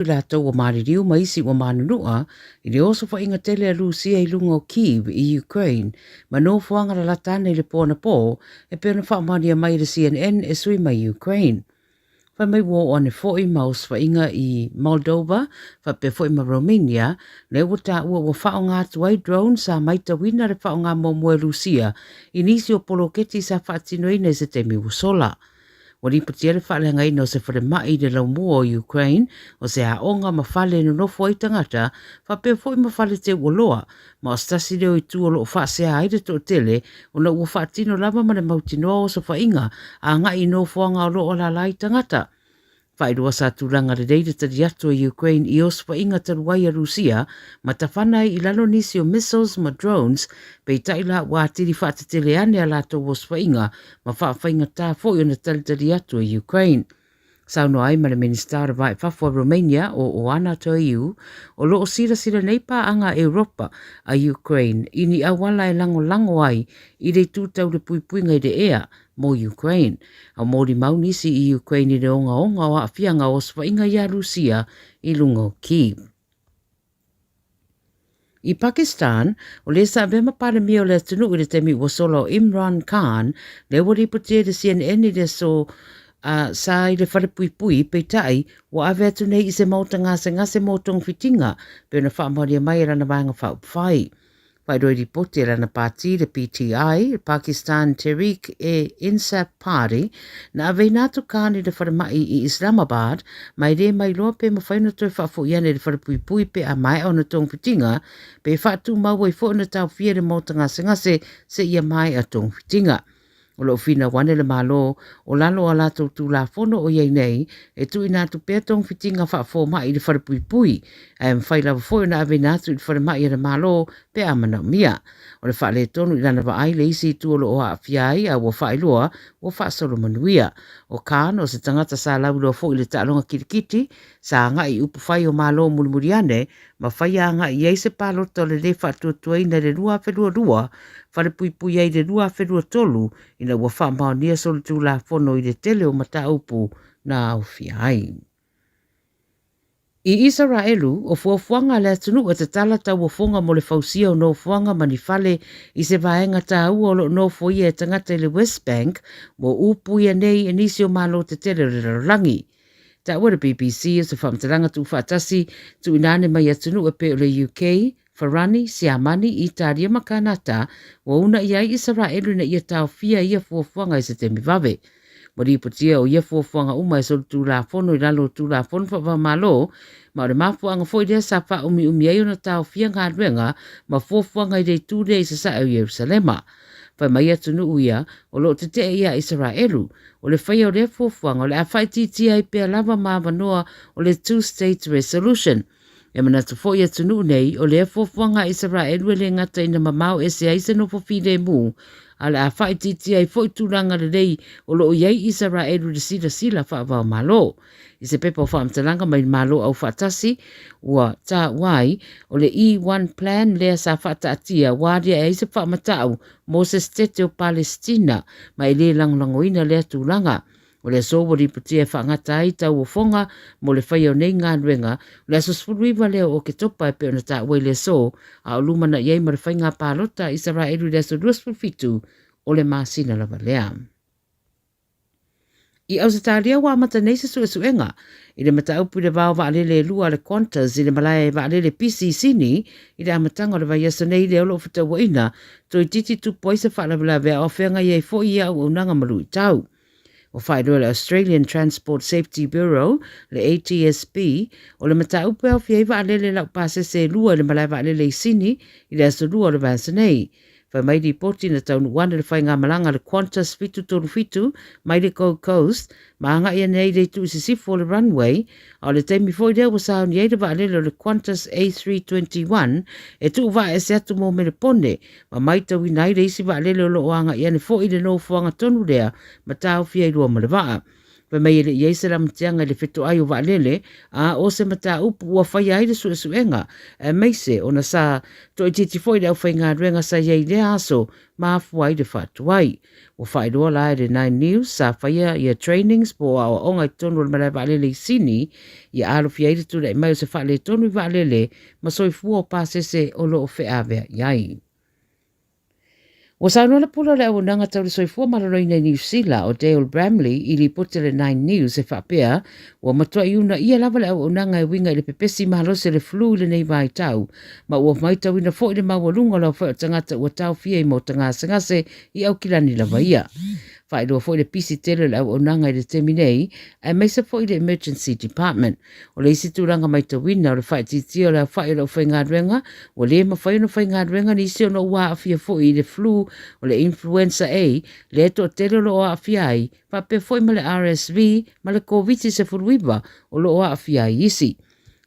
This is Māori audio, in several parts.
La tau o maririu maisi o manunua, I le oso wha inga tele a Lucia I lunga o Kiev I Ukraine, ma no fuanga la latane le pōna pō, e pēna whaamania mai le CNN e sui mai Ukraine. Wha mai wo o ne fōi maus wha inga I Moldova, wha pe fōi ma Romania, le wata ua wa whao ngā tuai drone sa maita wina le whao ngā momoe Lucia, I nisi o poloketi sa whaatino ina se te miu sola. Wari patia le whale ngai no se whare mai le lau mua o Ukraine, o se haonga ma whale no nofo I tangata, wha pe fōi ma whale te uoloa, ma o stasi leo I tuolo o whaasea aire to tele, o na ua whaatino lava ma le mautinoa o sa whainga, a ngai no fuanga o loo la lai tangata. Whairua sa tūranga le reire tari atu o Ukraine I os whainga taruai a Rusia, ma ta whanai I lalo nisi o missiles ma drones, pei taila wa tiri whaatatele ane a lato os whainga, ma whainga tā fōi o na tari atu o Ukraine. Sauno ai ma le minister vai whafua Romania o Oana to EU, o loo sira nei pa anga Europa a Ukraine, ini awala e lango ai, I le tūtau le puipuinga I le ea, mo Ukraine. A mori maunisi I Ukraine I le onga o a whianga o swainga ia Rusia I lunga o Kiev. I Pakistan, o le sa vema pare mio le tunu I le temi wasola o Imran Khan, le wari putia le CNN I le so sa I le whare pui pe tai, wa ave atu nei I se mauta ngase mautong fitinga, pe na whaamaria mai rana vanga whai. Whairoi ripoti rana pāti le PTI, Pakistan Tehreek-e-Insaf Party, na ave nātu kāni le whare mai I Islamabad, mai re mai loa pe mawhaina toi whafo iane le whare pui pe a mai au na tong fitinga, pe whatu maua I fo na tau fia le mauta ngase se ia mai a tong fitinga. O lo fina wane le malo, o lalo a lato tu la fono o iei nei, e tu ina tu pea tong fitinga whaafo mai I le whare pui, e mwhai lawa fo na ave natu I le whare mai le malo, pe amana mia. O le whaale tonu I lana wa ai le isi tu olo o a fiai, a wa whae loa, o wha solo manuia. O kāna o se tangata sa lau loa fo I le tālonga kirikiti, sa ngai upu whai o malo mulimuriane, ma whai a ngai ei se pālota le le whaatuatuaina le rua whelua, whare pui ei le rua whelua tolu, ina ua whaamau nia solo tu la fono I le tele o mata upu na au fiai. I Israelu, o fuafuanga le atunu o te tala tau o fonga mo le fausia o no fuanga manifale I se vaenga tau o lo no foia e tangata I le West Bank, mo upu ia nei e nisi o malo te tele o le rarangi. Ta ua le BBC o se whamtaranga tu whaatasi tu inane mai atunu e pe o le UK, Farani, Siamani, Italia ma Kanata, wa una ia Israelu na ia tau fia ia fuafuanga I se temi vave. Mori putia o ia fuafuanga uma e solu tu la fono I lalo tu la fono whawa malo, ma o le mafuanga fo I lea sa wha umi ei o na tau fia ngā ruenga, ma fuafuanga I rei tūre I sa o Yerusalema. Whai mai atunu uia, o lo te te ia Israelu, o le whai o le fuafuanga, o le a whai titi ai pia lava maa wanoa o le two-state resolution. E manatu fo ia tunu nei, o le fuafuanga Israelu e le ngata ina mamau e se aise no fofide mu, ala a whai titi ai fo I tūranga le rei o lo iei Israelu le sila whaavao malo. I se pepa o whaamtalanga mai malo au whaatasi, ua tā wai, o le E1 plan lea sa whaataatia, wāria e se whaamatau, Moses Tete o Palestina, mai le langlangoina lea tūranga. O le sōwari putia whaangata ai tau o fonga, mo le whai o nei ngā ruenga, o le aso spuruiwa leo o ke topa e pe o na tā wai le so, a o lumana iei ma le whai ngā pālota Israelu le aso ruaspufitu o le māsina lava lea. I au se tāria wā mata nei se suenga, I le mata upu le vāo waalele lua le Qantas I le malaya waalele pisi sini, I le amatanga le vai aso nei le olo futa waina, to I titi tu poisa whaalawala vea o whenga iei fo I au unanga malu I tau. O whaeroa le Australian Transport Safety Bureau, le ATSB, o le mata upu au whiei waalele lau pāse se lua le malaya waalele I sini, I le aso lua le vāsa nei. Whai mai di poti na taunu wana le whai ngā malanga le Qantas fitu toru fitu, mai le Gold Coast, maanga ia nei le tu sisifo le runway, o le teimi fo I lea wasao ni eira waalele le Qantas A321, e tu wa e se atu mō me le pone, ma mai tau I nai le isi waalele o lo oanga ia ne fo I le no fuanga tonu lea, ma tau fia I lua ma le waa. pa mai le iei se la mtianga le fetu ai o waalele, a o se mata upu ua whai ai le suenga, meise o na sa to i titi foi le au whai ngā ruenga sa iei le aso, maafu ai le whatu ai. O whai roa la le 9 News, sa whaia ia trainings po a o onga i tonu le malai waalele i sini, ia arofi ai le tu le mai o se whaale tonu i waalele, ma soi fua o pasese o lo o wheawea iai. O sa nola pula le au nanga tau le soifua malaroina i New Zealand o Dale Bramley i li pote le 9 News e whapea o matua iuna ia lava le au nanga e winga i le pepesi mahalose le flu le nei vai tau ma ua mai tau ina fo i le mawalunga lau whai o tangata ua tau fia i mo tangase i au kilani lava ia. Whai roa fo i le pisi tele le au nanga i le teminei e meisa fo i le Emergency Department. O le isi tūranga mai tau wina o le whai titi o le whai o whai ngā ruenga o le ma whai no whai ngā ruenga ni isi o no ua afia fo i le flu o le influenza A, le eto tele lo o afia ai, pa pe foi ma le RSV, ma le COVID se furuiba o lo o afia ai isi.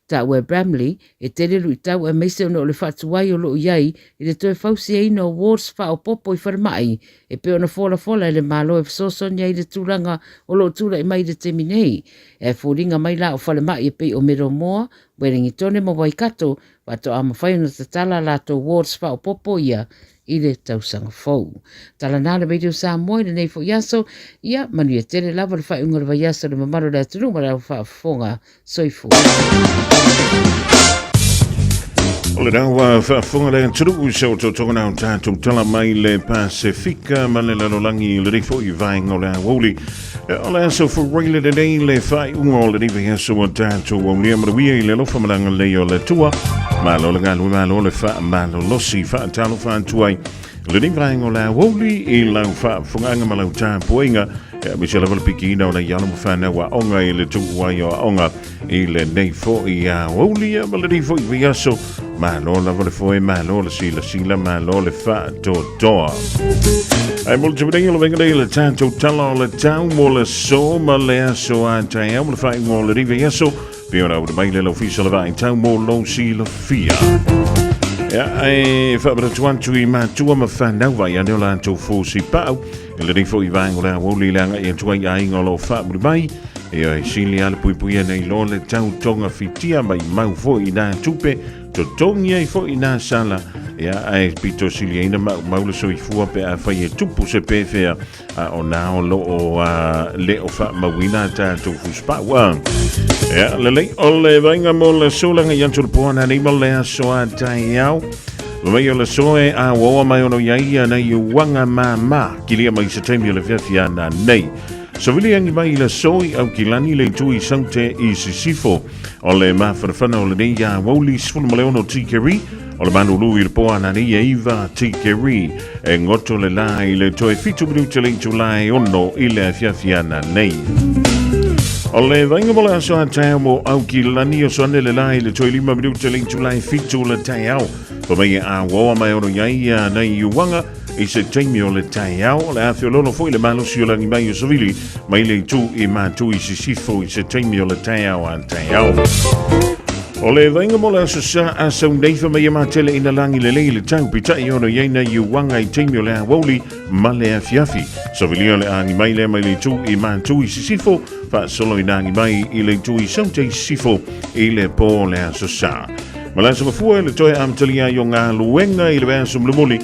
Ta ue Bramley, e tele lu i tau e meise ono o le whatuai o lo iai, i le toe fausi e ina awards wha o popo i wharamai, e pe ona fola e le malo e fsosonia i le tūranga o lo tūra i mai le teminei, e fūringa mai la o wharamai e pe o mero moa, weringi tone mo waikato, wato ama whai ona tatala la to awards wha o popo ia, i le tausanga fau. Tala nāle radio Samoa i le nei fo yaso, ia manu e tere lava le whai unga le vai yaso le mamaro le atunu ma le whaafonga soifu. O le rau whaafonga le atunu so to tonga nao tātou tala mai le Pasifika ma le lalolangi le rifo i vainga o le Aoauli. O le aso for reile le nei le whai unga o le riva yaso o tātou o nia marawia i le lofa malanga le o le tua. Malo le galu malo le fa malo losi fa talo fa tuai le ni vainga o le Aoauli i lau fa funganga malau ta poinga e mi se level pikina o le yalo mo fa na wa onga i le tu wa yo onga i le nei fo i Aoauli ma le fo i viaso malo la vole fo e malo le sila malo le fa to ai mo te venga le venga le tanto talo le tau mo le so ma le aso a tai mo le fa mo le viaso Piona o mai le ufficiale va in tau mo lo si lo fia. E fa per tuantu I ma tua ma fa na vai ane la to fo si pau. Le rifo I vang la o li langa e tuai ai ngolo fa mai. E sili al pui nei lo le tau tonga fitia mai mau fo I na tupe to tonga I fo I na sala. Ja, ai pito siliena mau le soi fua pe a fai tupu se pe fea o na o lo o le o fa mawina ta to fuspa wa. Ja, le o le venga mo le solanga yantul poana ni mo le so a tai au. Mai o le soe a wa mai ono ia na yu wanga mama kilia mai se temi le fia na nei. So vili angi mai le soi au kilani le tui saute I sisifo o le mafarfana o le nei ya Aoauli sfunu mo le ono tikeri o le manu lui le poa na ni iva tikeri e ngoto le lai le toe fitu minuti le tulai ono I le fiafiana nei. O le vainga mola so a tau mo au kilani o soane le lai le toe 5 minuti le tulai fitu le tau. Po mai a wawa mai ono ia na iuanga I se taimi o le taiao, le awhio lono foi le malosi o langi mai o savili, mai le tu I mātu I sisifo I se taimi o le taiao a taiao. O le vainga mo le asasa a saundeifa mai matele ina langi le leile tau pitai ono yeina iuanga I taimi o le Aoauli ma le afiafi. Savili o le angi mai le mai le tu I mātu I sisifo, fa solo I nangi mai I le tu I saute sifo I le po le asasa. Malasa mafua le toe amtalia yo ngā luenga I le vēsum le muli,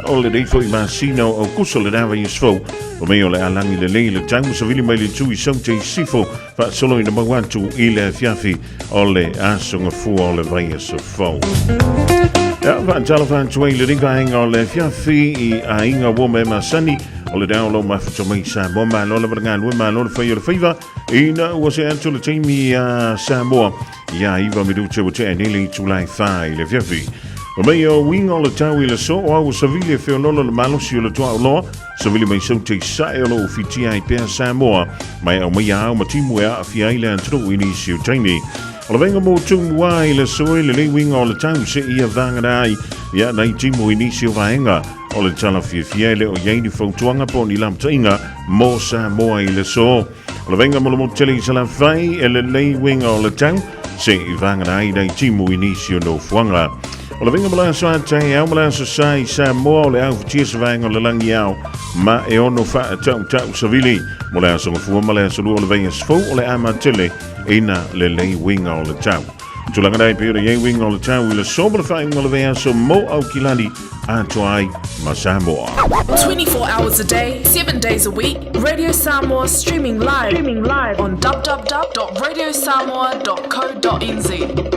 o le dei foi masino o kuso le nava yesfo o me o le alangi le leile tangu sa vili mai le tui saute sifo fa solo ina mawantu I le fiafi o le asonga fu o le vai sofo fa tala fa tuai le ringa henga o le fiafi I a inga wome masani o le download mafuto mai Samoa ma lo le vranga lue ma lo le fai o le faiva ina ua se anto le teimi Samoa ia iwa midute o te anili tulai fai le fiafi o mai o winga o le tau I le so o au savili e whionolo le malosi o le tua o loa savili mai saute sae o lo ufitia I pēr Samoa mai au mai au matimu e a fia I le antro I nisi o taini o le venga mo tumu ai le soe le winga o le tau se ia vangana ai ia nai timu I nisi o vaenga o le tala fia le o yeini fautuanga po ni lamtainga mo Samoa I le so o le venga mo le mo tele I sala fai e le winga o le tau se I vangana ai nai timu I nisi o no fuanga O le vinga mala so atai au mala so sai Samoa o le au fitia se vainga o le langi au ma e ono fa tau savili mo le aso ngafua ma le aso lua o le vainga sfo o le amatele ina le lei winga o le tau. Tulanga dai pira ye winga o le tau i le soba le vainga o le vainga so mo au kilani ato ai ma Samoa. 24 hours a day, 7 days a week, Radio Samoa streaming live on www.radiosamoa.co.nz.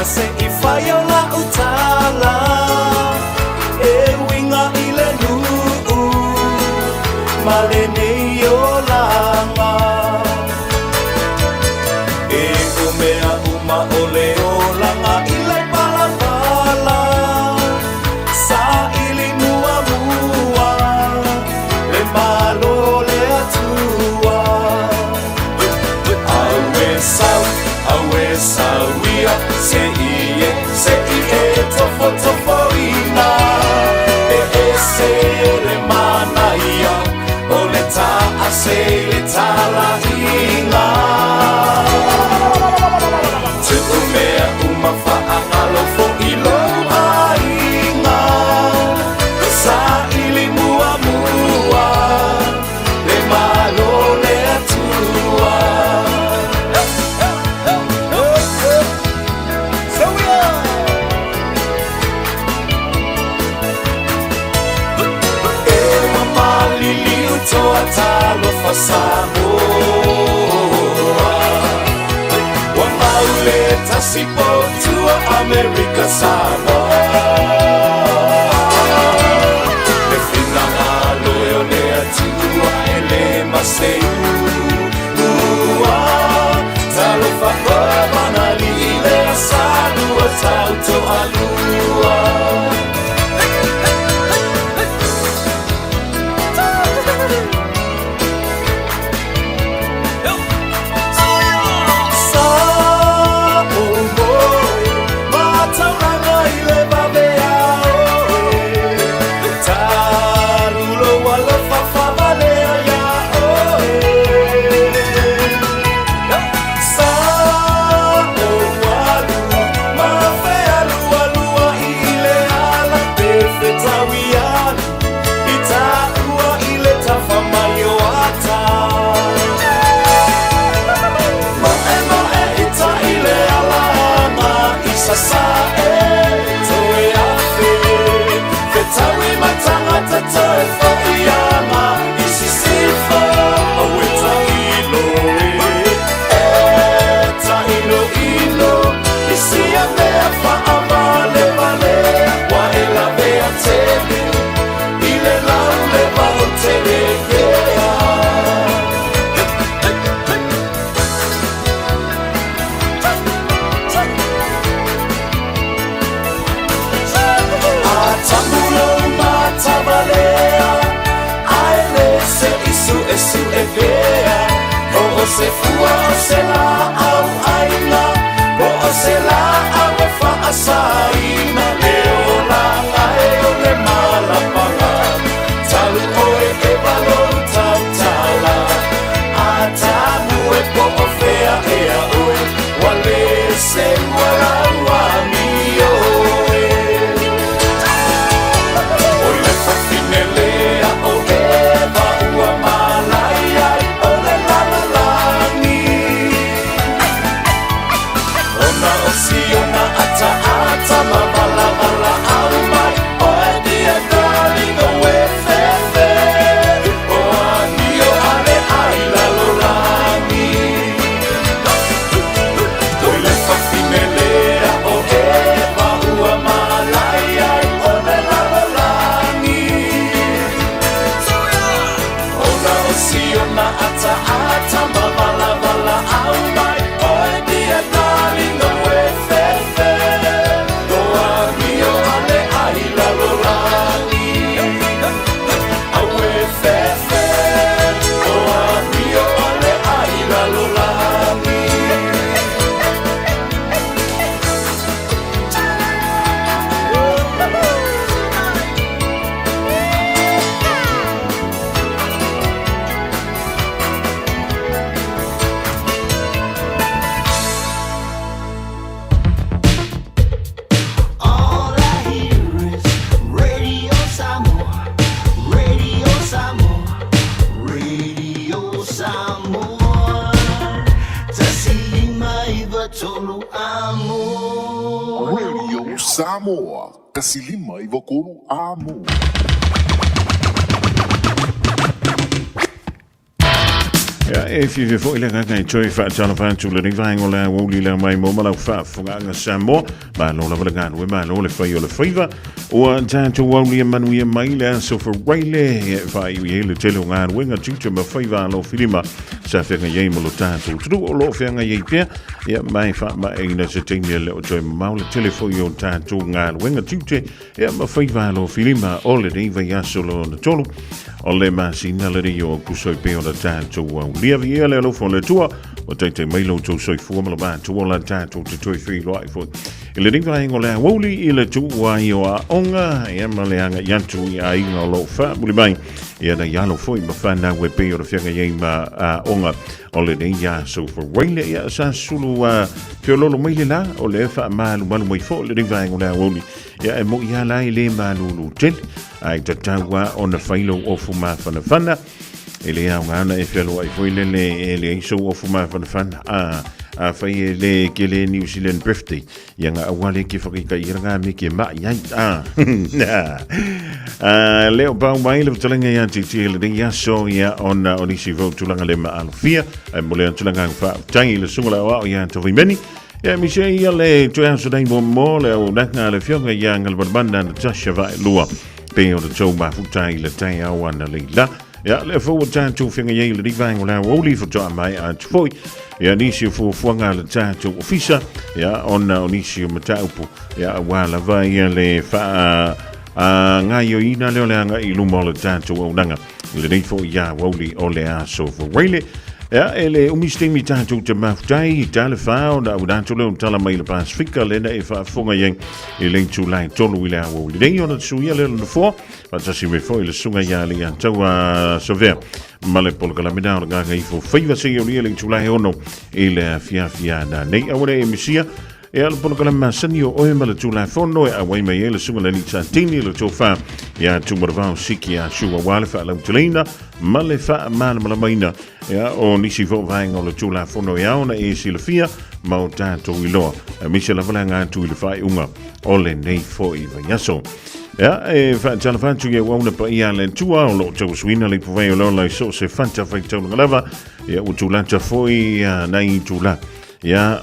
Se I whai o la utala E winga I le nuu Ma le nei o langa E o mea uma o le o langa I le pala pala Sa ili mua mua Le malo le atua Awe sauia Se ie tofo ina E se le manaia O le taa se le tala inga Te umea umafa angalo fo ilo ainga Sa ili mua mua Le malo le atua Toa talo fa Samoa Wa maule tasipo tua America Samoa Le finanga loyo le atua ele maseu Ua Talo fa manali le asalua tauto alua Se fua o se la au aina Bo o se la au e wha asaina Leo la ngai o le malapanga Talu oe e balou tau tala A tamu e po o fea e a oe Wale se wala ua mi oe O le whawhine lea o ewa ua malai ai o le lala Ona o si ona ata ata ma tolu amo. Radio Samoa, kasilima i vakonu amo. Ja, even voor je gaan twee vaatjalen van toen ik van Angola Aouli la mai mo mala fa funga Samoa ba lo la gaan we ma lo le fa yo le fiva o tanto Aouli manu mai la so for Riley fa yo hele telo gaan we nga chuchu ma fiva lo filima sa fe nga ye mo lo tanto tu lo fe nga ye pe ya mai fa ma ina se tinge le o joy ma le telefoon yo tanto gaan we nga chuchu ya ma fiva lo filima ole de va ya solo no tolo ole ma sinalere yo kusoi pe o tanto Lia via le lo fo le tua o te mailo to soi fu ma ba to la tanto to toi free life for ile ding vai ngole Aouli ile tu wa yo a onga e ma le anga yantu ia inga lo fa buli mai ia na ya lo foi ma fa na we pe o fianga ye ma onga ole ding ya so for Riley ia sa sulu pe lo mai la o le fa ma lu mai fo ile ding vai ngole Aouli ia e mo ia la ile ma lu tel ai tatawa on the failo o fu ma fa na fana ele a ngana e felo ai foi le so of ma van fan a fai le kele New Zealand birthday yanga awale ki fa ka iranga mi ki ma ya leo ba mai le tlanga ya ti le ya so ya on isi vo tulanga le ma alfia e mo le tulanga fa tangi le sungula wa ya to vi meni ya mi se ya le to ya so dai mo le o na le fionga ya ngal banda tasha va lua pe o to ba futai le tai awana le la ja, le voor tanto vinga jele die wang la Aouli voor ja mai uit foi. Ja, nisi voor fanga le tanto ofisa. Ja, on nisi metaupo. Ja, wala vai le fa ngayo ina le nga ilumo le tanto onanga. Le niet voor ja Aouli ole aso voor Riley. Ja, ele umisting mi tanto te maftai telefoon da udanto le tala mai le Pacifica le na fa fonga yeng ele tu lai tolu ile Aouli. Den yo na suya le voor. Wat as jy voor ile sunga ya le ya tau sover. Male polka la middag ga ga ifo fiva se yo le tu lai ono ile fia na nei awore emisia. Ja, polka la masanio o male tu lai fono a wai mai ele sunga le ni tini le tofa. Ja, tu morva sikia shuwa wale fa la tulina male fa mal maina. Ja, o nisi vo vai ngolo tu lai fono ya ona e silfia ma tanto ilo. Michela valanga tu ile fai unga. Ole nei fo iva yaso. Ja, van tu je wonen pa ia le tua o lo to swina le pove lo la so se fanta fa to lava ya utula ta foi na itula ya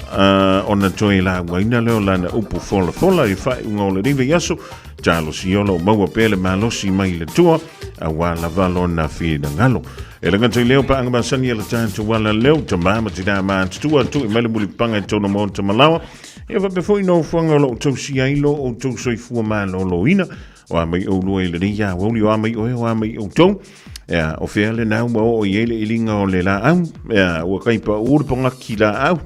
ona toi la waina le la na upu fola i fa ngole dive yaso jalo siolo maua pele malo si mai le tua a wala valo na fi na ngalo ele nga toi leo pa anga sani le tanto wala leo ta mama ti da man tua tu mele muli panga to no monta malawa e va before no fanga lo to si ai lo o to soi fu ma lo ina o mai o lo ele ya Aouli o mai o mai o to ja o fele na mo o yele ilinga o le la au ja o kai pa ur ponga kila au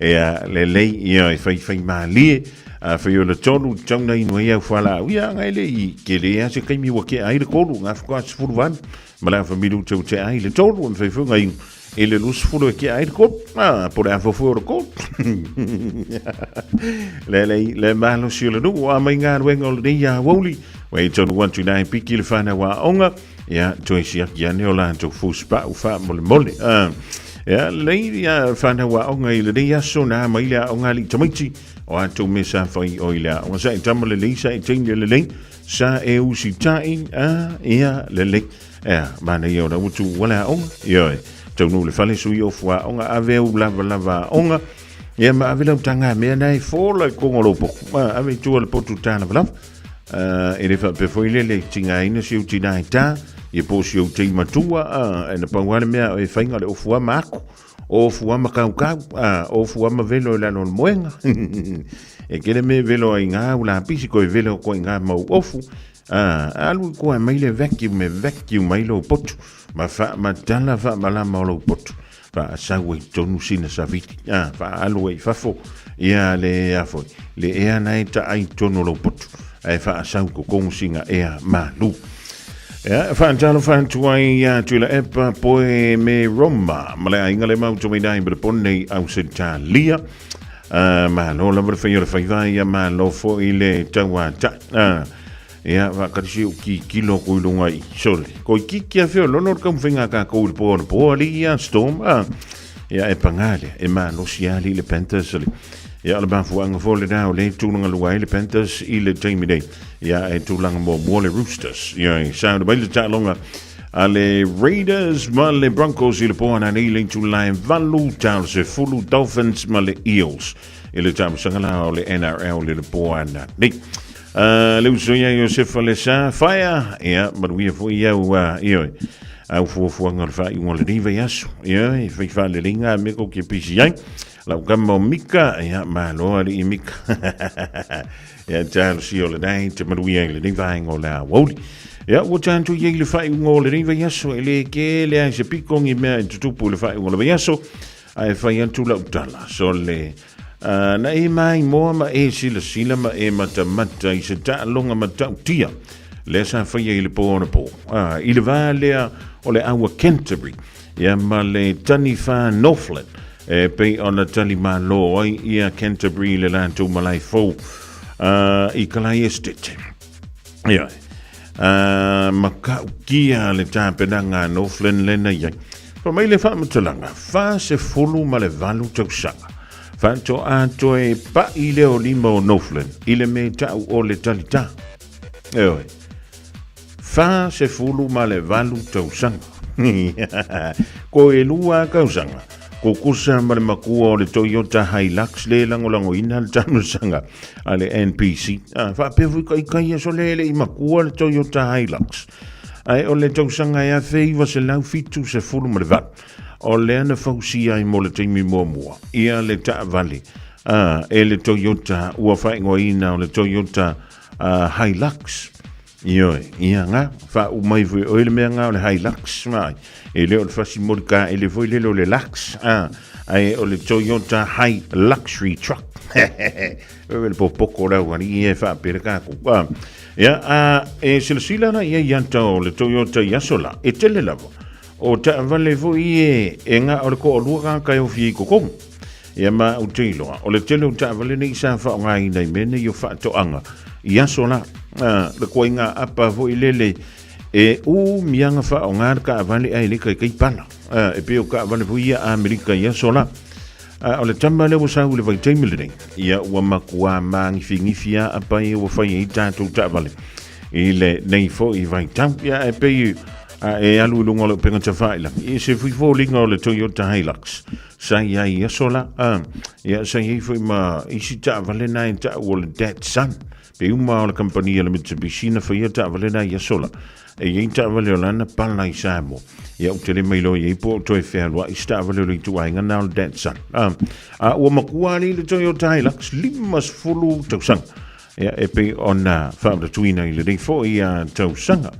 ja le ja fai mali a fa yo le tonu tona ino ia fala ia ngai le ke le ya se kai mi wo ke ai le ko nga fa ko furvan mala fa mi lu te ai le tonu on fa funga in ele lus fulu ke ai ko por a fofo ko le malo si le no a mai nga wengo le ya Aouli we to want to nine pikil fana wa onga ja to is ja neola to fuspa u fa mole ja le ya fana wa onga ile ya so na mai la onga li tomichi o to misa foi oila o sa tamole le sa tinge le sa AUG tai ja le ja bana yo na utu wala onga yo to no le fale sui o fwa onga ave u lava onga ya ma ave lo tanga me nai fo la kongolopo ave tu le potu tana vla ele fa pe foi le tinga ina si uti nai ta e po si uti matua e na pangwale me e fainga le o fwa mako o fwa makau o fwa ma velo la no moenga e kele me velo inga ula pisi ko velo ko inga ma ofu alu ko mai le vacuum mai lo potu ma fa ma tala fa mala ma lo potu fa sa we tonu sina sa viti fa alu e fa fo ia le afo le ea nai ta ai tonu lo potu ai fa sa ko kong singa ea ma lu ja fa talo fa tu ai ya tu la epa poi me Roma ma le inga le mau to me dai per ponne au Italia ma no la per fa fa vai ma lo fo ile tawa ta ja va ka si ki kilo ko lunga i sol ko ki kia fe lo no kam finga ka ko por ali ya storm ia e pangale e malosiali le Panthers le ia le bafuanga fole dau le tūlanga luai le Panthers i le Jamie Day ia e tūlanga mo le Roosters ia i sound baile tālonga a le Raiders ma le Broncos i le poana nei le tūlai valu tāl se fulu Dolphins ma le Eels i le tāmusanga lao le NRL le poana nei le usoia i o sefa le sa fire ia maruia fo iau ioi au fuafuanga le whai unga le riva yasu ia i whai le ringa me ko ke pisi ai lau kama o mika ia maloa li i mika ia tālo si o le dai te maruia i le riva ingo le Aoauli ia ua tāntu i le whai unga o le riva yasu e le ke le ai se pikongi mea i tutupu le whai unga le yasu ai whai antu lau tala so le na e mai moa ma e sila ma e mata i se tālonga ma tautia le sa whai i le pōna pō i le vālea o le aua Canterbury ia ma le tani wha Northland e pei ona tali malo ai ia Canterbury le lantou malai fou i kalai estate ia makau kia le tāpenanga Northland lena iai pa mai le wha matalanga wha se fulu ma le valu tausanga wha to ato e pa i le o lima o Northland i le me tau o le talita eoi wha se fulu ma le valu tausanga ko e lua kausanga ko kusa ma le makua o le Toyota Hilux le langolango ina le tamusanga a le NPC wha pefu kai so le i makua le Toyota Hilux ai o le tausanga e a feiva se lau fitu se fulu ma le vat o le ana fausia i mo le teimi mua ia le ta vali e le Toyota ua whaingo ina o le Toyota Hilux ia nga fa umai foi o le mea nga o le Hilux mai e le o le fasi morika e le foi le le Lux ai o le Toyota High Luxury Truck e le popoko rau ani e fa pereka ku ia e silsila na ia yanta o le Toyota Yasola e tele lava o ta vale foi e nga o le ko lua ka o fi ko kom ia ma o tilo o le tele o ta vale nei sa fa ngai nei mene yo fa to anga Yasola le koinga apa vo ilele e u mianga fa ongar ka vale ai le kai pala e pe o ka vale vo ia Amerika Yasola o le tamba le sa u le vai temile ia wa makua mangi fingifia apa e o fa i tatu ta vale ile nei fo i vai tam ia e pe e alu lungo le penga tafaila e se fui fo lingo le Toyota Hilux sa ia Yasola ia sa ia fo ma isi ta vale na ta o le that son pe uma o le compagnia le Mitsubishi na fai ta vale na Yasola e ia ta vale o lana pala i Samoa ia o tele mai lo ia po to e whērua i sta vale le tu ainga na o that son o makuani le Toyota Hilux limas fulu tausanga ia e pe ona whaamra tuina i le rei fo ia tausanga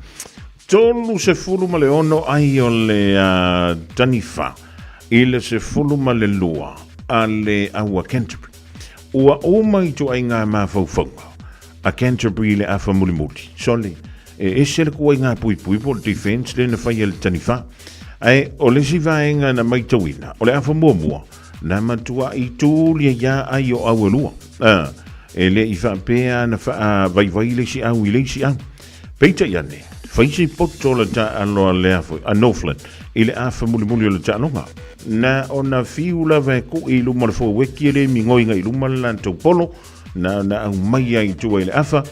tolu se fulu ma le ono ai o le tanifa i le se fulu ma le lua a le aua Canterbury ua o mai tu ainga ma faufaunga a Canterbury le afa mulimuli sole e se le kua ngā pui po le defense le na whai le tanifa ai o le si vaenga na mai tawina o le afa mua na matua i tūlia ia ai o awelua e le i whapea na vai le si au i le si au peita iane whaisi poto le ta aloa le afa a Northland i le afa mulimuli o le ta alonga na o na fiula vai ku i luma le fo weki le mingoinga i luma le lantau polo na au mai ai tua i le afa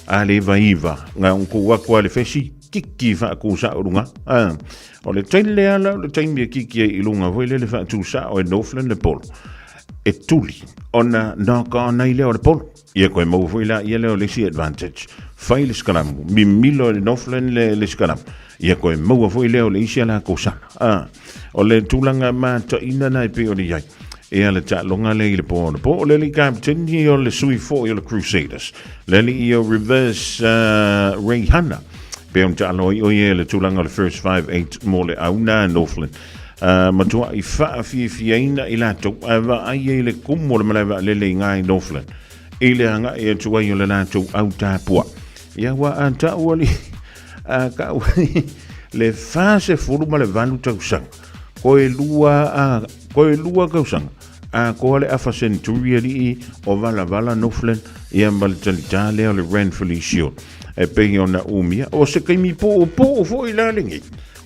a le vaiva nga unku wakua le fesi kiki fa ku sa urunga o le taile ala le taimi kiki i lunga voi le fa tu sa o Northland le polo e tuli ona naka ona i le o le polo ia koe mau voi la ia le o le si advantage fai le skaramu mi milo le Northland le skaramu ia koe mau voi le o le isi ala kusana o le tulanga ma ta ina nai pe o le iai e ala ta longa le le po o le captain i o le sui fo i o le Crusaders le i o reverse Ray Hanna pe on ta lo i o le tulanga le first 5-8 mo le auna Northland matua i fa fi ina i lato ava ai le kumo le malava le ngai Northland i le anga e tua i o le lato au tapua ia wa anta wali ka le fase fulu ma le valu tausanga ko e lua kausanga ko le afa centuriali o vala Northland ia mal talitale o le Renfrew Shield e pe ona umia o se kai mi po fo i la lengi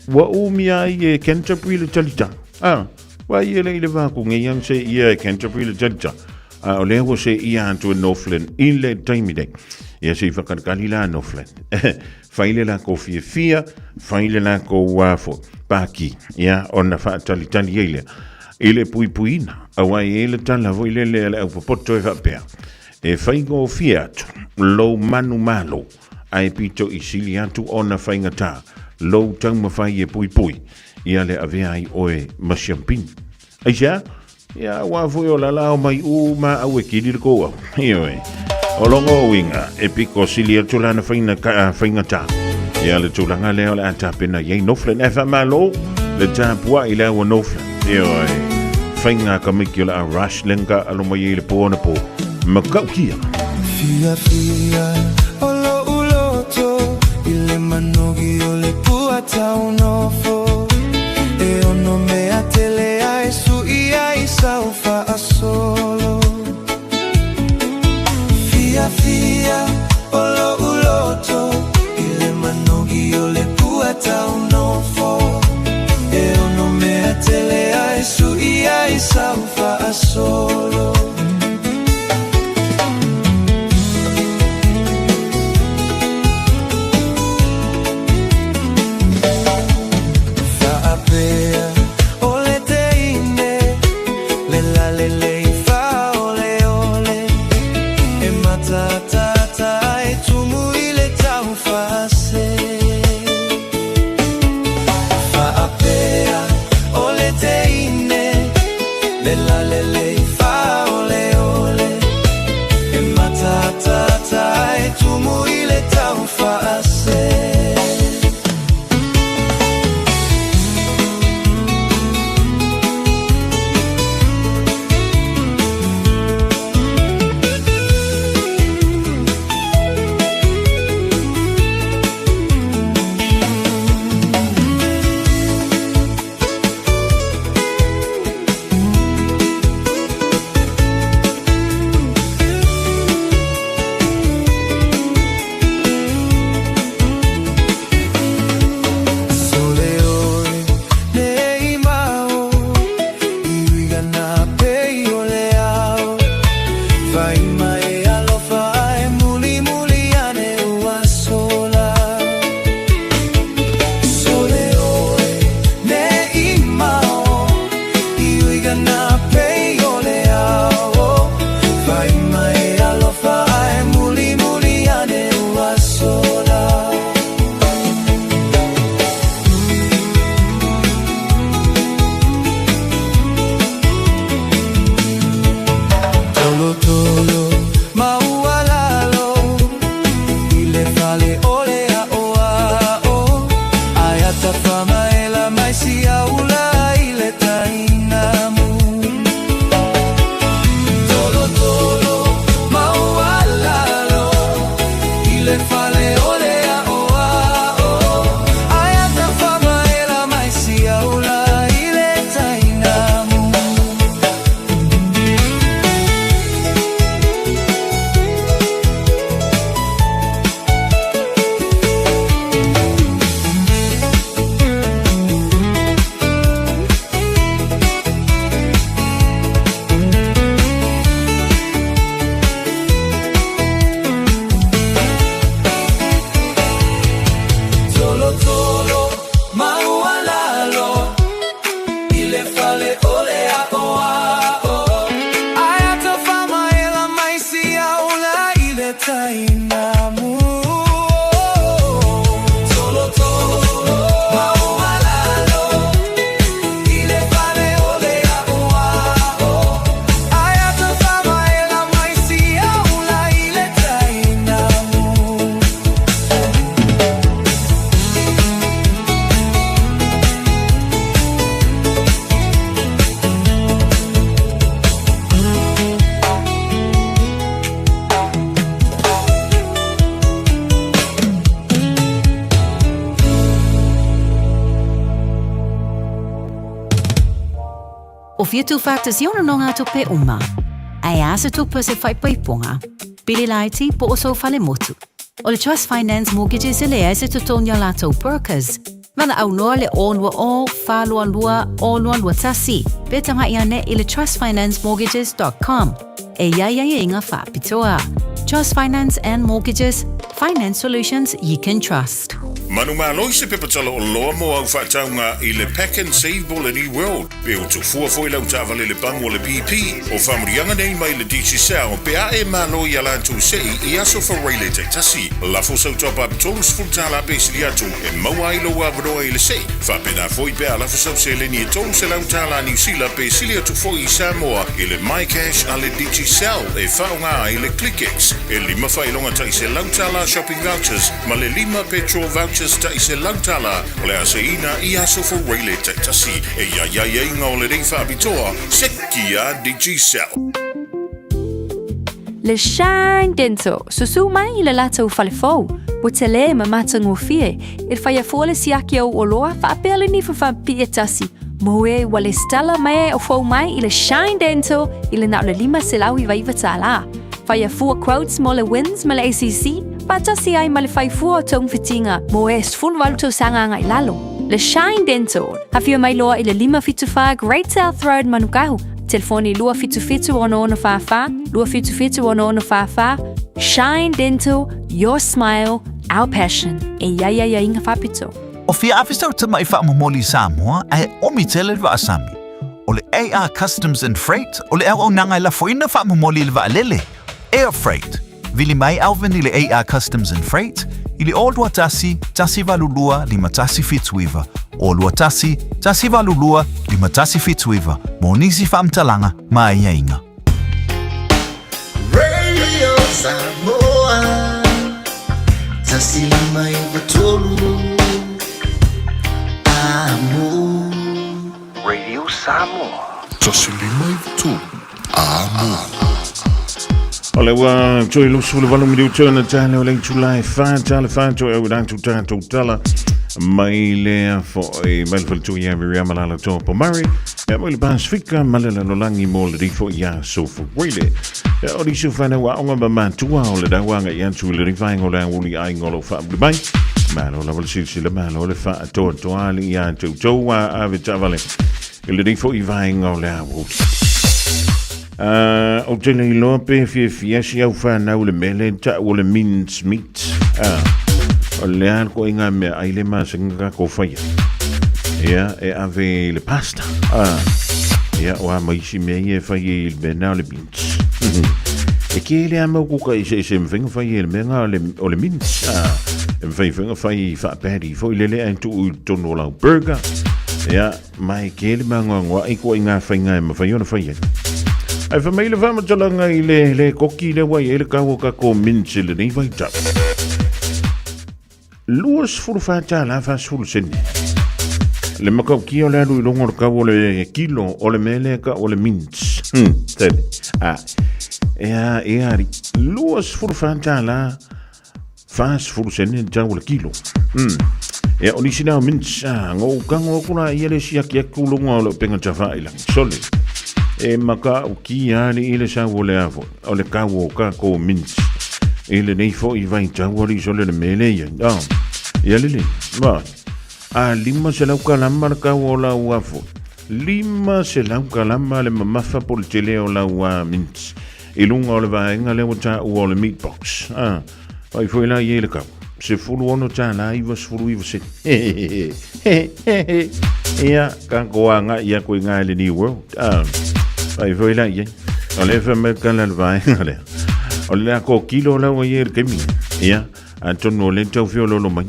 wa umia i Canterbury le talita Wa ia le va ku ngai am se ia Canterbury le judge. O le wo se ia to Northland in le time day. Ia se whakarakali la Northland. Whaile la ko fia, whaile la ko wafo. Paki, ia ona whaatali tali eile. Ile pui puina, awai ele tala vo ile le au poto e whapea. E whaingo fia atu, lo manu malo. Ai pito i sili atu ona whaingata. Lo tau mawhai e pui pui. Ia le avea ai oe masiampini. Aisha, ia wafo o la lao mai ma au e kiri le koa. Ioe. O longo winga, e piko sili atu lana whaingata. Ia le tūlanga leo le atapena yei Northland e whamalo, le tāpua i leo Northland. Ioe. Whainga ka miki o la rush lenga aloma yei le pōna pō. Makau kia. Fia fia, o lo uloto, i le manogi o le pua tau nofo. E ono mea tele ai sui ai saufa a solo. Fia fia, o lo uloto, i le manogi o le pua tau nofo. E ono mea tele ai sui ai saufa a solo. O fia tu factors yona nonga to pe uma. Ai asa tu pese fai paiponga. Bili laiti po oso fale motu. O le Trust Finance Mortgages ele ese tu tonya lato brokers. Mana au noa le onua o, whalua lua, o lua tasi. Betanga iane ile trustfinanceMortgages.com. E ia inga whapitoa. Trust Finance and Mortgages, finance solutions you can trust. Manu maloi se pepatala o loa mo au whataunga i le Pack and Save Ball Any World. Pe o tu fua foi lau tavale le pango le BP. O whamurianga nei mai le DC Sao. Pe a e maloi ala tu sei i aso whareile te tasi. Lafo sau topa tolus fultala pesili atu. E maua ilo wabroa i le sei. Whapena foi pe a lafo sau se le ni e tolus e lau tala New Zealand pesili atu foi i Samoa. I le MyCash a le DC Sao. E whaunga i le ClickX. E lima whailonga tai se lau tala shopping vouchers. Ma le lima petrol vouchers ta i se lautala o le aseina i aso fo reile te tasi e ia inga o le rei whaabitoa se ki a DigiCell. Le Shine Dental, susu mai i le latou whalefou. Wa te le ma matango fie, il whaia fōle siaki au o loa, whaapele ni whawhampi e tasi. Moe wa le stala mai o fau mai i le Shine Dental i le nao le lima se lau i vaiva tāla. Whaia fua quotes mo le wins ma le ACC, patasi ai ma le whaifua o tong fitinga, mo e sfulu waluto sanganga i lalo. Le Shine Dental, hawhia mai loa i le 575 Great South Road Manukahu. Telefoni 255 255 Shine Dental, your smile, our passion. E ia inga whapito. O fia afistau tama i whaamomoli Samoa ai omitele wa asami. O le AR Customs and Freight, o le au nanga i la foina whaamomoli le wa alele. Air Freight. Vili mai alvin i le AR Customs and Freight, i le olua tasi valulua lima tasi fituiva. Olua tasi valulua lima tasi fituiva. Mo nisi whaamtalanga mai inga. Radio Samoa, tasi lima iwa tolu. Amo. Radio Samoa. Tasi lima iwa tolu. Amo. Ole wa joy lo sulu valu mi utana tale ole July fa to e udan tu tanto tala mai le fo e malfal tu ya vi amala to po mari e mo le Pasifika malela lo langi mo le fo ya so fo really e ori su fa na wa onga ba man tu wa ole da wa nga yan tu le rivai ngolo an wuli ai ngolo fa bai malo la vol si le malo le fa to ali ya to wa ave tavale le fo i vai ngolo a wo o te nei loa pe fia si au whanau le mele ta o le mince meat. O le an ko inga me aile masinga ko whaia. Ia, e ave le pasta. Ia, o a maisi mea i e whaia il mena o le mince. E ke le ama kuka i se mwhinga whaia il mena o le mince. E mwhinga whaia i whaaperi. Fo i lele an tu u tono lau burger. Ia, mai ke le mangoa i ko inga whainga e mawhaia na whaia. Ai fa mai le va matalanga i le koki le wai ele ka ko mince le nei vai tap. Luas furu fa tala fa sul sen. Le makau ki o le alu i longo ka o le kilo o le mele ka o le mince. Tele. E ari. Luas furu fa tala fa sul sen ja o le kilo. E o nisina mince ngo kango kuna i le sia ki ku longo lo penga chafa ila. Sole. E maka o ki ani i le sa o le avo, o le kawo ka ko mince. E le nei fo i vai tawari so le mele ia. Ia lele, ma. A lima se lau kalama le kawo la uafo. Lima se lau kalama le mamafa po le tele o la ua mince. E lunga o le vaenga le o ta o le meat box. Pai foi la i le kawo. Se fulu ono ta la iwa sfulu iwa se. Ia, kankoanga ia koe ngā le New World. Ai foi la ye. Ole fa me kan la vai. Ole la ko kilo la o ye ke mi. Ya, antono le tau fiolo lo mai.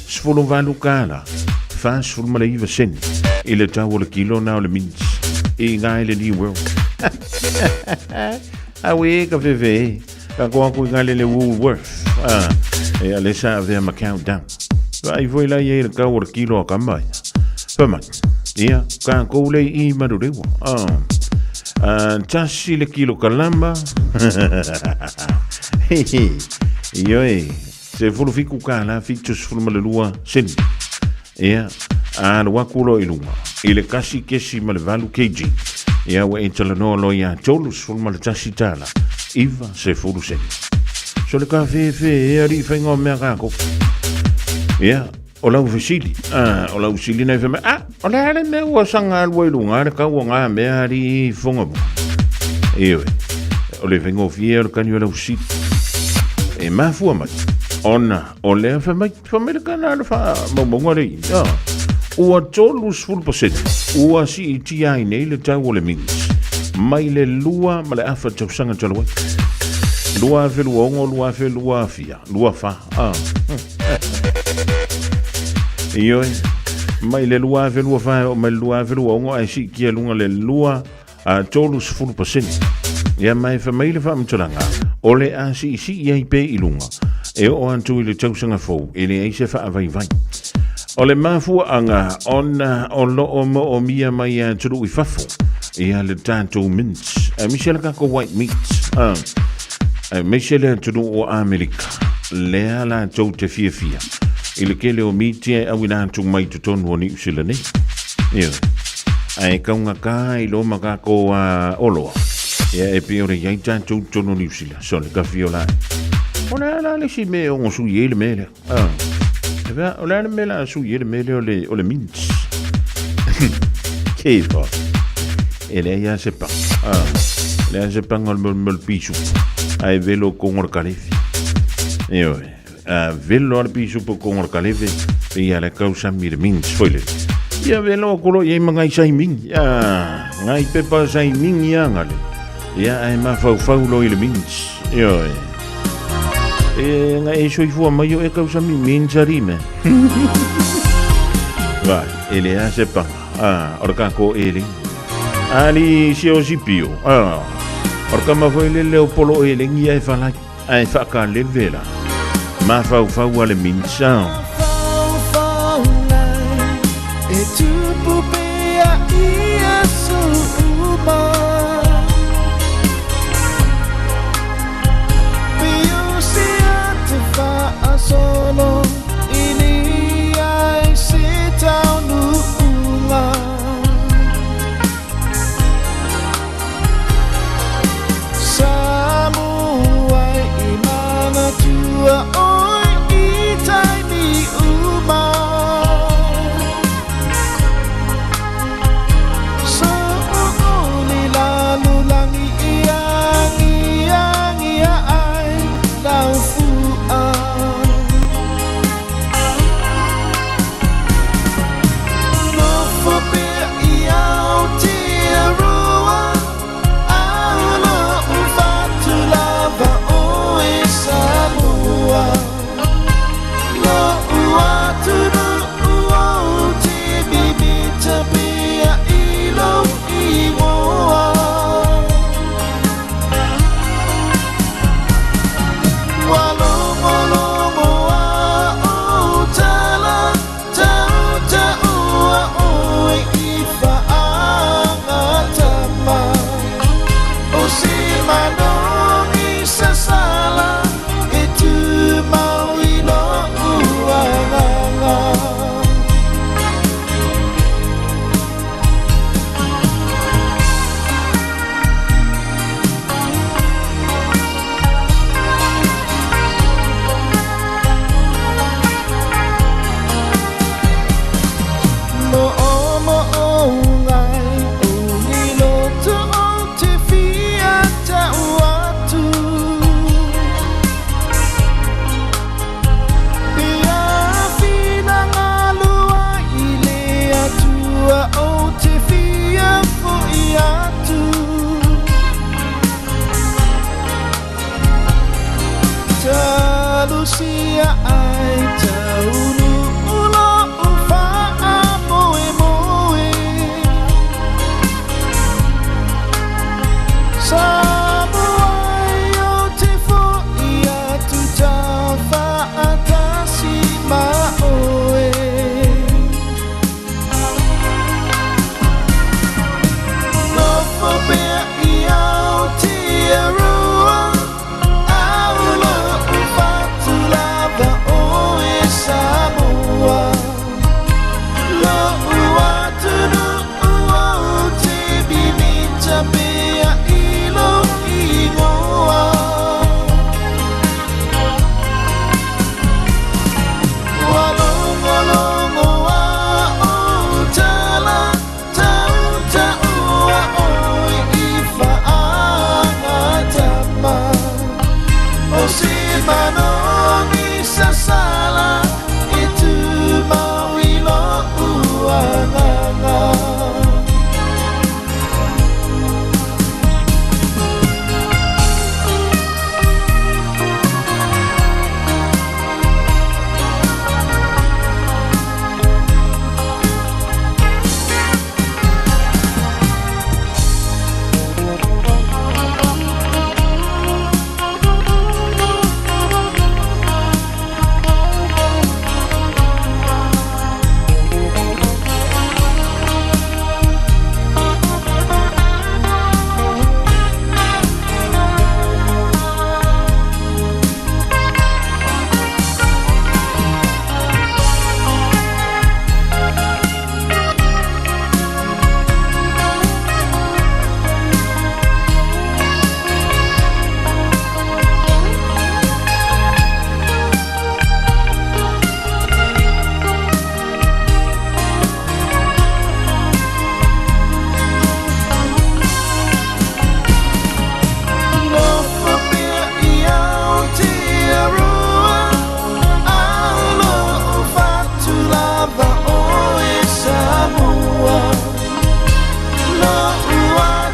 Sfolo valu kala. Fa sul mala iva sen. Ile tau le kilo na o le min. E ngai le New World. Awe ka veve. Ka ko ngai le Woolworth. E ale sa ave ma countdown. Ai foi la ye ka o kilo ka mai. Pama. Ia, ka ko le I marurewa. Tasi le kilo kalamba. Ioi, se fulu fiku kala, fitu sfulu malelua sen. Ia, le wakulo ilunga. Ile kasi kesi malevalu kg. Ia, wa entalanoa lo ia tolu sfulu maletasi tala. Iva se fulu sen. So le ka fe, e ari whaingo mea kako. Ia, o lau fesili. O lau sili nei wheme. O le hale me ua sanga alwa i lunga. Are kau o ngā mea ari Fofogamua. Ewe. O le vengo fie o kani o lau sili. E mafua mai. Ona. O lea whamai. Whamerikana ala wha maunga rei. Ua tolu sfulu paset. Ua si i tia i nei le tau o le mings. Mai le lua ma le afa tausanga talawai. Lua fe lua ongo, lua fe lua fia. Lua fa. Ioi. Mai le lua fe lua fa. O mai lua fe lua ongo. Ai si kia lunga le lua. Tolu sfulu paset. Ia mai fa mai le fa mtalanga. O le a si i pe i lunga. E o antu i le tausanga fau. E le eise fa avai vai. O le mafua anga ona o loo mo o mia mai a turu i fafo. Ia le tātou mints. Misele kako white meat. Misele turu o Amerika. Lea la tau te fia. I le kele o mitia au ina atu mai tutonu o ni usila nei. Ia. Ai kaunga ka i lo makako oloa. Ia e pe ore iai tātou tono ni usila. So le ka fiola. Ona la le si me o ngosu i ele mele. O le me la su i ele mele o le mints. Keifa. Ele ia se pa. Le ia se pa ngol mol pisu. Ai velo kongor kalefi. Io. Velo al pisu po kongor kalefi. Ia le causa mir mints foile. Ia velo kolo ia mangai sai min. Ngai pepa sai min ia ngale. Ia ai ma fau lo ile mints. Io. Nga e soi fua mai o e causa mi mintsarime. Vai, ele ia se pa. Orka ko ele. Ali si o sipio. Orka ma foi le polo ele ngia e fala. Ai fa ka le vela. Ma fau ale minsa. E tu pupea ia suma. Solo ini ai sitau nula. Samoa imana tua oi itai ni uma.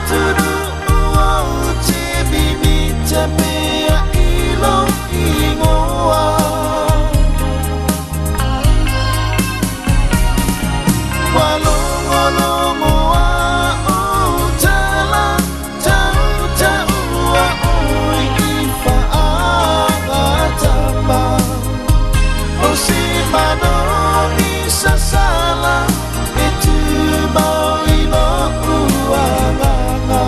turu ua te bibi te mea ilo ingoa walongolongoa o tala tau taua oi I whaagatapa o si mano I sasala e tu mau I no uaganga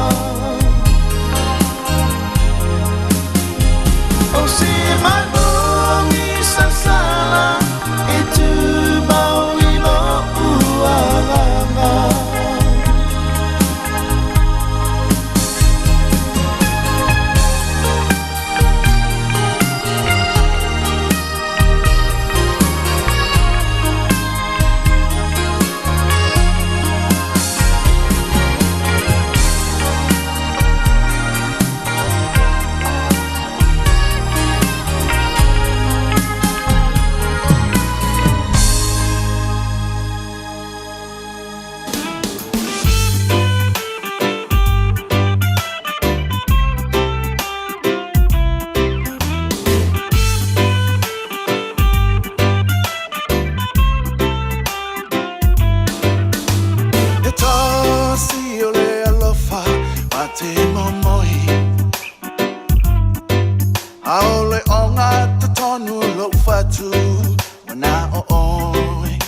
o si mano I sasala e tu mau I no uaganga E tasi o le alofa ma te momoi A o le onga te tonu lo fatu Wana o oi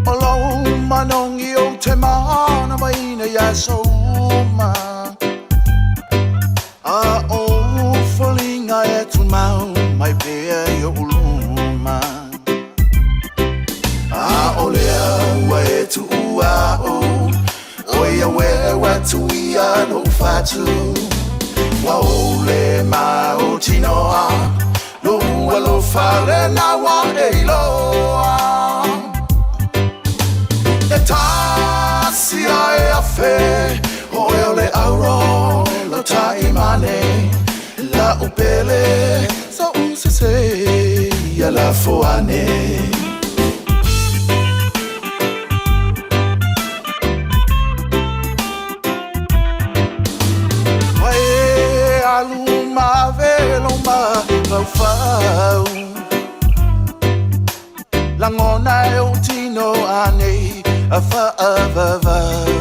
O lo manongi o te mana maina ya souma A o folinga e tu mau mai pea I o uluma A o lea ua e tu ua o Oia wewa tu ia no fatu Wa o le ma o tinoa Lo ua lo fale na wa e iloa E tasi ai a fe Oe o le auro lo taimane La upele sa usese ia la foane Aluma veloma fau Langona e o tino anei a whaavavau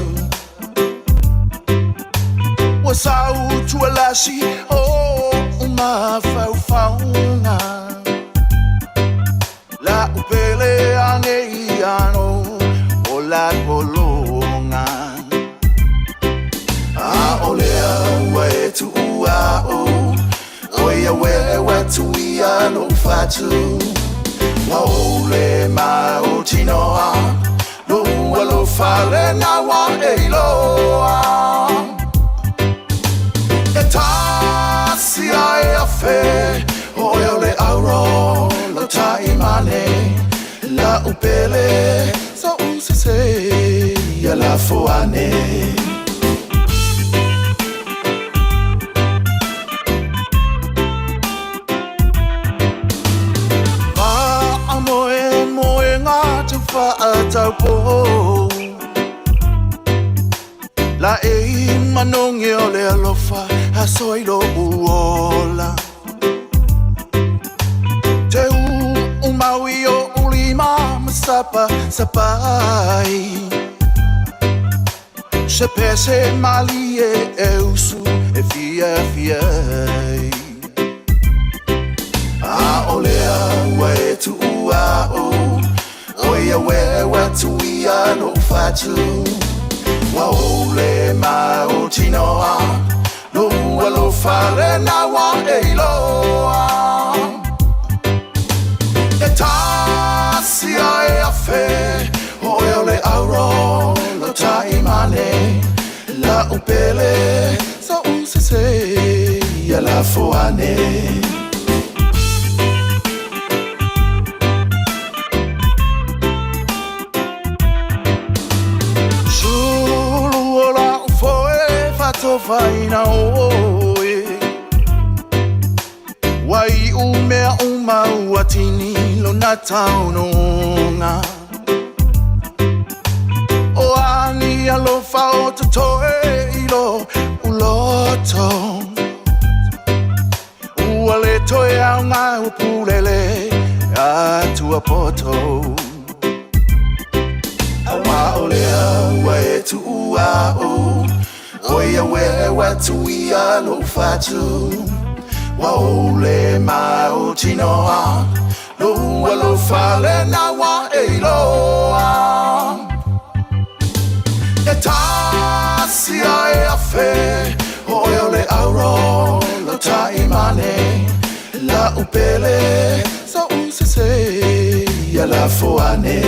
Wa sau tualasi o uma fau fauna La upele anei ano o la kolonga A olea ua e tu ua o Oia wewa tu ia no fatu Wa ole ma o tinoa No ua lo fale na wa e iloa E tasi ai a fe Oia ole auro lo taimane La upele sa usese ia la foane Tau po La e manongi o le alofa A soilo uola Te u maui o ulima Masapa sapai Se pese mali e usu E fia A olea ua e tu ua o Oia wewa tu ia no fatu Wa ole ma o tinoa No ua lo fale na wa e iloa E tasi ai a fe Oe ole auro lo taimane La upele sa usese ia la foane Faina oe Wai umea uma uatini lo na taunonga O ani alofa o te toe ilo uloto ua le toe au ngā upulele atua poto awa olea ua e tu ua o oia we watu ia lo fatu wa ole ma o tinoa lo ua lo fale na wa e loa e tasi ai a fe oia le auro lo taimane la upele so usese ya la foane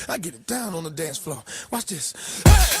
I get it down on the dance floor. Watch this. Say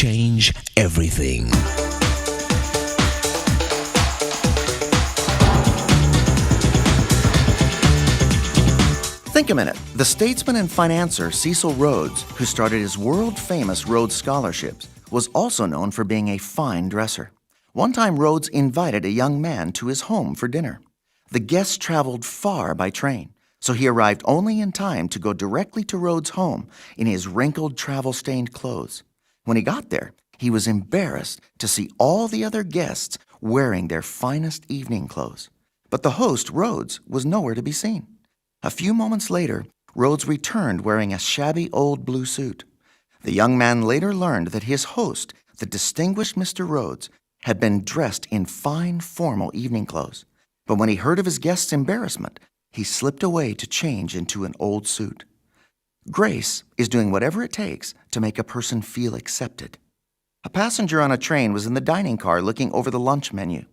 change everything. Think a minute. The statesman and financier Cecil Rhodes, who started his world-famous Rhodes Scholarships, was also known for being a fine dresser. One time, Rhodes invited a young man to his home for dinner. The guests traveled far by train, so he arrived only in time to go directly to Rhodes' home in his wrinkled, travel-stained clothes. When he got there, he was embarrassed to see all the other guests wearing their finest evening clothes. But the host, Rhodes, was nowhere to be seen. A few moments later, Rhodes returned wearing a shabby old blue suit. The young man later learned that his host, the distinguished Mr. Rhodes, had been dressed in fine, formal evening clothes. But when he heard of his guest's embarrassment, he slipped away to change into an old suit. Grace is doing whatever it takes to make a person feel accepted. A passenger on a train was in the dining car looking over the lunch menu.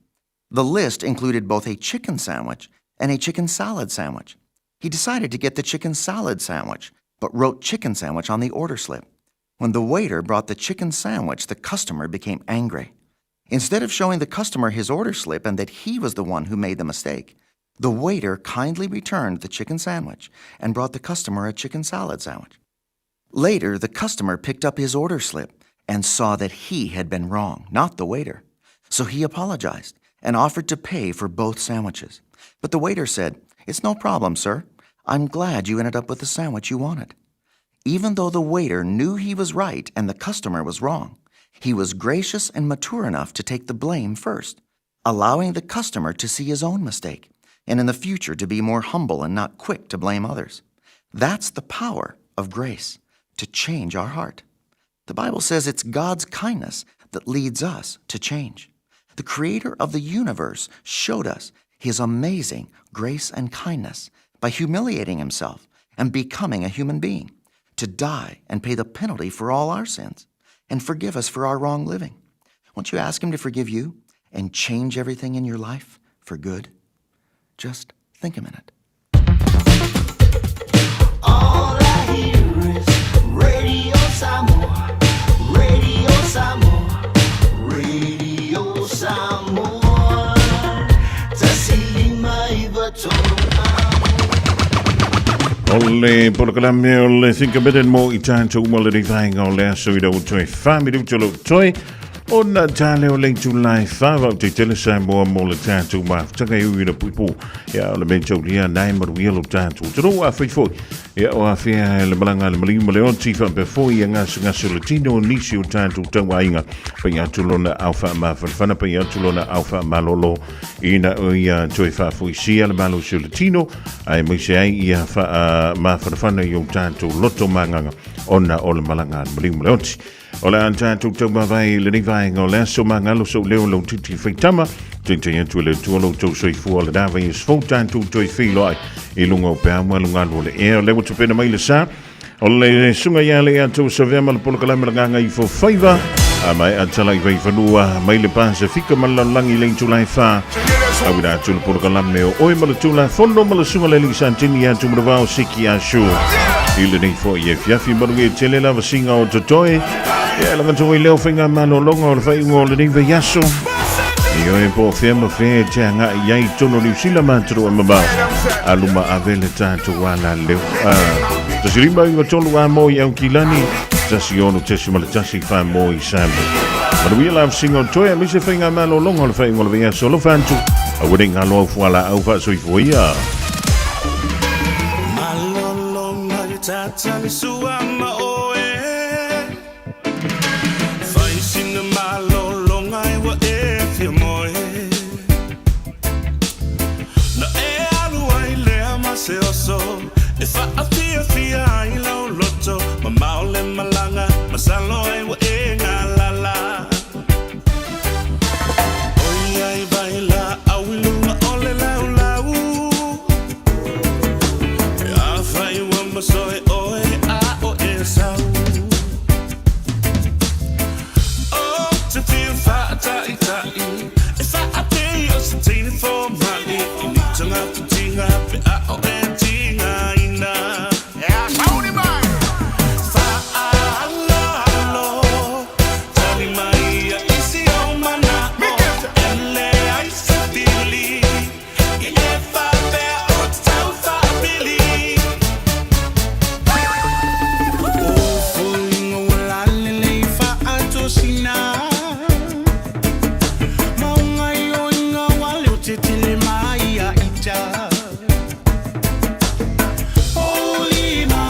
The list included both a chicken sandwich and a chicken salad sandwich. He decided to get the chicken salad sandwich, but wrote chicken sandwich on the order slip. When the waiter brought the chicken sandwich, the customer became angry. Instead of showing the customer his order slip and that he was the one who made the mistake, the waiter kindly returned the chicken sandwich and brought the customer a chicken salad sandwich. Later, the customer picked up his order slip and saw that he had been wrong, not the waiter. So he apologized and offered to pay for both sandwiches. But the waiter said, "It's no problem, sir. I'm glad you ended up with the sandwich you wanted." Even though the waiter knew he was right and the customer was wrong, he was gracious and mature enough to take the blame first, allowing the customer to see his own mistake, and in the future to be more humble and not quick to blame others. That's the power of grace, to change our heart. The Bible says it's God's kindness that leads us to change. The Creator of the universe showed us His amazing grace and kindness by humiliating Himself and becoming a human being, to die and pay the penalty for all our sins and forgive us for our wrong living. Won't you ask Him to forgive you and change everything in your life for good? Just think a minute. All I hear is Radio Samoa, Radio Samoa, Radio Samoa. Tasilima ibatoro. Ole polokalame ole think a bit more itanto umole vang ole so we don't try family to toy on the tale ole July 5 out to tell Samoa mole tanto ma taka you the people ya ole mencho dia nine but we lo tanto to wa faithful ya o afia le balanga le mali mole on tifa before yanga singa latino nisio tanto tawainga pa ya tulona alpha ma fana pa ya tulona alpha malolo ina o ya toy fa fu sia le malo latino ai mo sei ia fa ma fana yo tanto lotto manganga ona ole malanga mali mole on Ola antanto toma vai le vai ngola so mangalo so leo lo tutti feitama tente yentu le tuolo to so fu ola dava is fontanto to filo e lungo pa mo lunga le e le to pena mai le sa ola sunga ya le anto so vema le polo kala nganga I fo faiva mai antala I vai fanua mai le Pacifica malangi le July fa awida to le polo kala me o ma le tula fondo ma le sunga le santini ya to mo va o siki a shu ile nei fo ye fiafi morgue tele la vasinga o totoe ya la ganto i leo finga mano longa o fai ngol ni ve yaso io e po fiamma fe tanga ia I tono ni sila mantro maba aluma avele tanto wala leo to sirimba I tolo wa mo I kilani tasiono tesima le tasi fa mo I sambe ma we la singa toya mi se finga mano longa o fai ngol ve yaso lo fantu a wedding alo fuala au fa so ifoia Tata ni suama oe Fai sina malo longai wa e fia moe Na e alu ai lea ma se oso E fa a fia